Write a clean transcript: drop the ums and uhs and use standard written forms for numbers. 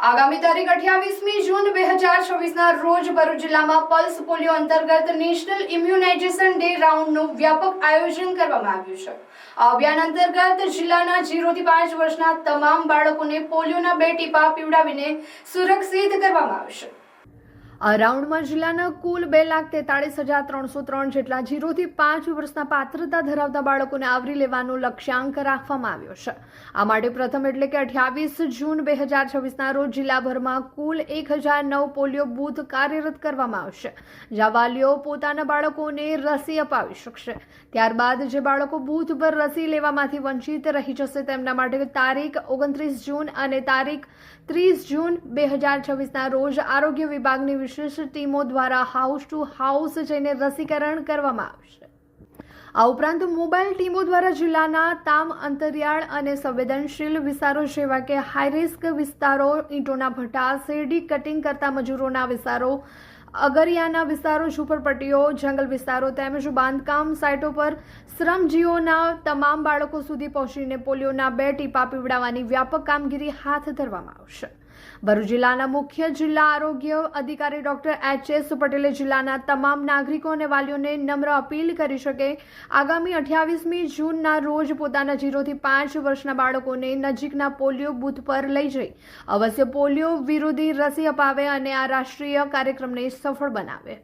આગામી તારીખ 28મી જૂન 2024ના રોજ ભરૂચ જિલ્લામાં પલ્સ પોલિયો અંતર્ગત નેશનલ ઇમ્યુનાઇઝેશન ડે રાઉન્ડનું વ્યાપક આયોજન કરવામાં આવ્યું છે। આ અભિયાન અંતર્ગત જિલ્લાના 0 થી 5 વર્ષના તમામ બાળકોને પોલિયોના 2 ટીપા પીવડાવીને સુરક્ષિત કરવામાં આવશે। આ રાઉન્ડમાં જિલ્લાના કુલ 2,43,303 જેટલા 0 થી 5 વર્ષના પાત્રતા ધરાવતા બાળકોને આવરી લેવાનો લક્ષ્યાંક રાખવામાં આવ્યો છે। આ માટે પ્રથમ એટલે કે 28 જૂન 2024ના રોજ જિલ્લાભરમાં કુલ 1009 પોલિયો બૂથ કાર્યરત કરવામાં આવશે, જ્યાં વાલીઓ પોતાના બાળકોને રસી અપાવી શકશે। ત્યારબાદ જે બાળકો બૂથ પર રસી લેવામાંથી વંચિત રહી જશે તેમના માટે તારીખ 29 જૂન અને તારીખ 30 જૂન 2024ના રોજ આરોગ્ય વિભાગની વિશેષ ટીમો દ્વારા હાઉસ ટુ હાઉસ જઈને રસીકરણ કરવામાં આવશે। આ ઉપરાંત મોબાઈલ ટીમો દ્વારા જિલ્લાના તામ અંતરિયાળ અને સંવેદનશીલ વિસ્તારો જેવા કે હાઈરિસ્ક વિસ્તારો, ઈંટોના ભઠ્ઠા, શેરડી કટિંગ કરતા મજૂરોના વિસ્તારો, અગરિયાના વિસ્તારો, ઝૂંપડપટ્ટીઓ, જંગલ વિસ્તારો તેમજ બાંધકામ સાઇટો પર શ્રમજીવીઓના તમામ બાળકો સુધી પહોંચીને પોલિયોના 2 ટીપા પીવડાવવાની વ્યાપક કામગીરી હાથ ધરવામાં આવશે। ભરૂચ જિલ્લાના મુખ્ય જિલ્લા આરોગ્ય અધિકારી ડોક્ટર H.S. પટેલે જિલ્લાના તમામ નાગરિકો અને વાલીઓને નમ્ર અપીલ કરી છે કે આગામી 28મી જૂનના રોજ પોતાના 0 થી 5 વર્ષના બાળકોને નજીકના પોલિયો બૂથ પર લઈ જઈ અવશ્ય પોલિયો વિરોધી રસી અપાવે અને આ રાષ્ટ્રીય કાર્યક્રમને સફળ બનાવે।